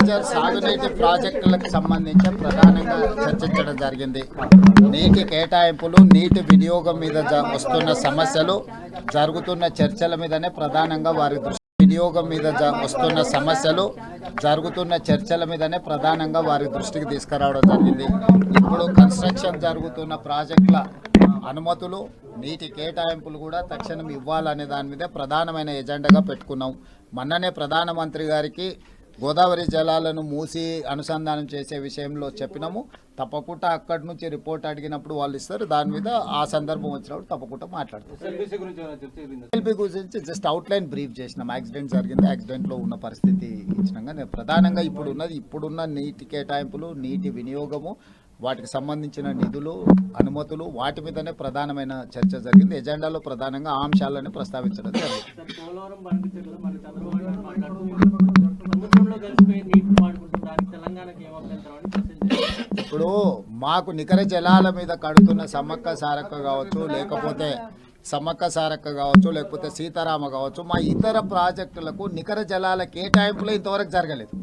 Major సాగునీటి ప్రాజెక్టులకు సంబంధించి ప్రధానంగా చర్చించడం జరిగింది. నీటి కేటాయింపులు, నీటి వినియోగం మీద వస్తున్న సమస్యలు, జరుగుతున్న చర్చల మీదనే ప్రధానంగా వారి దృష్టికి తీసుకురావడం జరిగింది. ఇప్పుడు కన్స్ట్రక్షన్ జరుగుతున్న ప్రాజెక్టుల అనుమతులు, నీటి కేటాయింపులు కూడా తక్షణం ఇవ్వాలనే దాని మీద ప్రధానమైన ఎజెండాగా పెట్టుకున్నాం. మొన్ననే ప్రధానమంత్రి గారికి గోదావరి జలాలను మూసి అనుసంధానం చేసే విషయంలో చెప్పినాము. తప్పకుండా అక్కడి నుంచి రిపోర్ట్ అడిగినప్పుడు వాళ్ళు ఇస్తారు. దాని మీద ఆ సందర్భం వచ్చినప్పుడు తప్పకుండా మాట్లాడతాం. ఎల్పీ గురించి జస్ట్ అవుట్లైన్ బ్రీఫ్ చేసినాం. యాక్సిడెంట్ జరిగింది, యాక్సిడెంట్లో ఉన్న పరిస్థితి ఇచ్చినాక ప్రధానంగా ఇప్పుడున్న నీటి కేటాయింపులు, నీటి వినియోగము, వాటికి సంబంధించిన నిధులు, అనుమతులు, వాటి మీదనే ప్రధానమైన చర్చ జరిగింది. ఎజెండాలో ప్రధానంగా ఆ అంశాలను ప్రస్తావించడం జరిగింది. ఇప్పుడు మాకు నికర జలాల మీద కడుతున్న సమ్మక్క సారక్క కావచ్చు, లేకపోతే సీతారామ కావచ్చు, మా ఇతర ప్రాజెక్టులకు నికర జలాల కేటాయింపులు ఇంతవరకు జరగలేదు.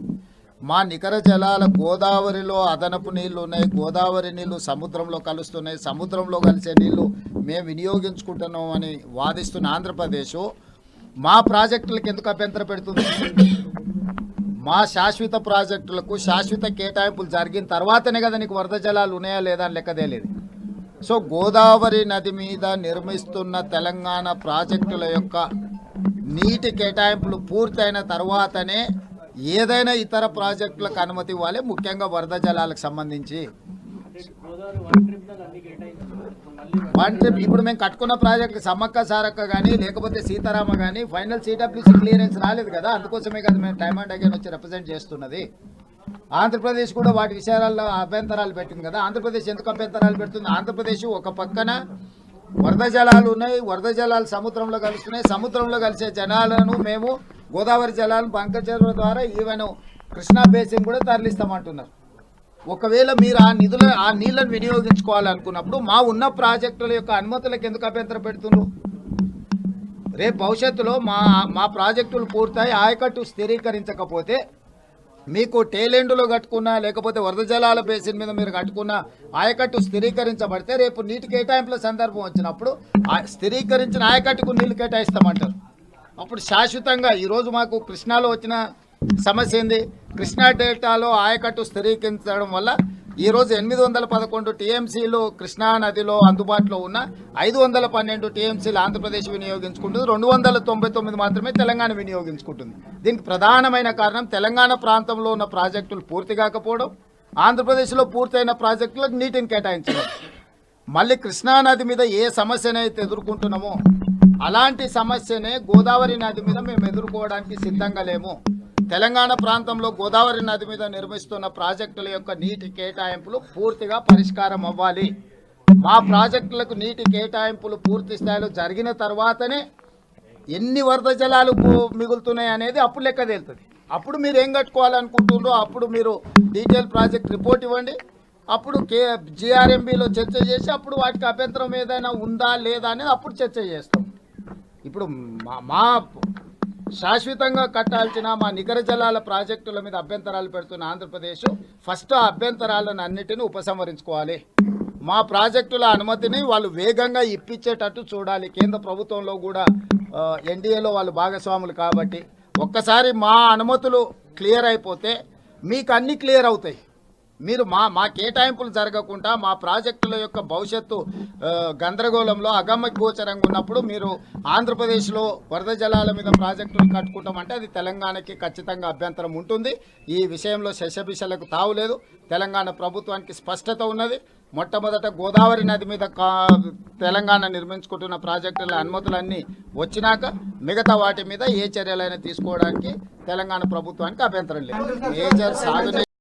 మా నికర జలాల గోదావరిలో అదనపు నీళ్లు ఉన్నాయి, గోదావరి నీళ్లు సముద్రంలో కలుస్తున్నాయి, సముద్రంలో కలిసే నీళ్లు మేము వినియోగించుకుంటున్నాం అని వాదిస్తున్న ఆంధ్రప్రదేశ్ మా ప్రాజెక్టులకు ఎందుకు అభ్యంతరం పెడుతుంది? మా శాశ్వత ప్రాజెక్టులకు శాశ్వత కేటాయింపులు జరిగిన తర్వాతనే కదా నీకు వరద జలాలు ఉన్నాయా లేదా అని లెక్కదేలేదు. సో గోదావరి నది మీద నిర్మిస్తున్న తెలంగాణ ప్రాజెక్టుల యొక్క నీటి కేటాయింపులు పూర్తయిన తర్వాతనే ఏదైనా ఇతర ప్రాజెక్టులకు అనుమతి ఇవ్వాలి, ముఖ్యంగా వరద జలాలకు సంబంధించి. వన్ ట్రిప్ ఇప్పుడు మేము కట్టుకున్న ప్రాజెక్టులు సమ్మక్క సారక్క కానీ లేకపోతే సీతారామ కానీ ఫైనల్ సిడబ్ల్యూసీ క్లియరెన్స్ రాలేదు కదా. అందుకోసమే కదా మేము టైమ్ అండ్ అగైన్ వచ్చి రిప్రజెంట్ చేస్తున్నది. ఆంధ్రప్రదేశ్ కూడా వాటి విషయాల్లో అభ్యంతరాలు పెట్టింది కదా. ఆంధ్రప్రదేశ్ ఎందుకు అభ్యంతరాలు పెడుతుంది? ఆంధ్రప్రదేశ్ ఒక పక్కన వరద జలాలు ఉన్నాయి, వరద జలాలు సముద్రంలో కలుస్తున్నాయి, సముద్రంలో కలిసే జలాలను మేము గోదావరి జలాలను బంకచెరువు ద్వారా ఈవెన్ కృష్ణా బేసిన్ కూడా తరలిస్తామంటున్నారు. ఒకవేళ మీరు ఆ నీళ్లను వినియోగించుకోవాలనుకున్నప్పుడు మా ఉన్న ప్రాజెక్టుల యొక్క అనుమతులకు ఎందుకు అభ్యంతరం పెడుతున్నారు? రేపు భవిష్యత్తులో మా ప్రాజెక్టులు పూర్తయి ఆయకట్టు స్థిరీకరించకపోతే మీకు టేలెండ్లో కట్టుకున్నా లేకపోతే వరద జలాల బేసిన్ మీద మీరు కట్టుకున్న ఆయకట్టు స్థిరీకరించబడితే రేపు నీటి కేటాయింపుల సందర్భం వచ్చినప్పుడు స్థిరీకరించిన ఆయకట్టుకు నీళ్లు కేటాయిస్తామంటారు. అప్పుడు శాశ్వతంగా ఈరోజు మాకు కృష్ణాలో వచ్చిన సమస్య ఏంది? కృష్ణా డెల్టాలో ఆయకట్టు స్థిరీకరించడం వల్ల ఈరోజు 811 టీఎంసీలు కృష్ణా నదిలో అందుబాటులో ఉన్న 512 టీఎంసీలు ఆంధ్రప్రదేశ్ వినియోగించుకుంటుంది, 299 మాత్రమే తెలంగాణ వినియోగించుకుంటుంది. దీనికి ప్రధానమైన కారణం తెలంగాణ ప్రాంతంలో ఉన్న ప్రాజెక్టులు పూర్తి కాకపోవడం, ఆంధ్రప్రదేశ్లో పూర్తయిన ప్రాజెక్టులకు నీటిని కేటాయించడం. మళ్ళీ కృష్ణా నది మీద ఏ సమస్యనైతే ఎదుర్కొంటున్నామో అలాంటి సమస్యనే గోదావరి నది మీద మేము ఎదుర్కోవడానికి సిద్ధంగా లేము. తెలంగాణ ప్రాంతంలో గోదావరి నది మీద నిర్మిస్తున్న ప్రాజెక్టుల యొక్క నీటి కేటాయింపులు పూర్తిగా పరిష్కారం అవ్వాలి. మా ప్రాజెక్టులకు నీటి కేటాయింపులు పూర్తి స్థాయిలో జరిగిన తర్వాతనే ఎన్ని వరద జలాలు మిగులుతున్నాయి అనేది అప్పుడు లెక్క తేలుతుంది. అప్పుడు మీరు ఏం కట్టుకోవాలనుకుంటున్నారో అప్పుడు మీరు డీటెయిల్ ప్రాజెక్ట్ రిపోర్ట్ ఇవ్వండి. అప్పుడు జిఆర్ఎంబీలో చర్చ చేసి అప్పుడు వాటికి అభ్యంతరం ఏదైనా ఉందా లేదా అనేది అప్పుడు చర్చ చేస్తాం. ఇప్పుడు మా శాశ్వతంగా కట్టాల్సిన మా నికర జలాల ప్రాజెక్టుల మీద అభ్యంతరాలు పెడుతున్న ఆంధ్రప్రదేశ్ ఫస్ట్ ఆ అభ్యంతరాలను అన్నిటినీ ఉపసంహరించుకోవాలి. మా ప్రాజెక్టుల అనుమతిని వాళ్ళు వేగంగా ఇప్పించేటట్టు చూడాలి. కేంద్ర ప్రభుత్వంలో కూడా ఎన్డీఏలో వాళ్ళు భాగస్వాములు కాబట్టి ఒక్కసారి మా అనుమతులు క్లియర్ అయిపోతే మీకు అన్నీ క్లియర్ అవుతాయి. మీరు మా కేటాయింపులు జరగకుండా మా ప్రాజెక్టుల యొక్క భవిష్యత్తు గందరగోళంలో అగమ్య గోచరంగా ఉన్నప్పుడు మీరు ఆంధ్రప్రదేశ్లో వరద జలాల మీద ప్రాజెక్టులు కట్టుకుంటామంటే అది తెలంగాణకి ఖచ్చితంగా అభ్యంతరం ఉంటుంది. ఈ విషయంలో శశబిషలకు తావులేదు. తెలంగాణ ప్రభుత్వానికి స్పష్టత ఉన్నది. మొట్టమొదట గోదావరి నది మీద తెలంగాణ నిర్మించుకుంటున్న ప్రాజెక్టుల అనుమతులన్నీ వచ్చినాక మిగతా వాటి మీద ఏ చర్యలైనా తీసుకోవడానికి తెలంగాణ ప్రభుత్వానికి అభ్యంతరం లేదు. మేజర్ సాగునీటి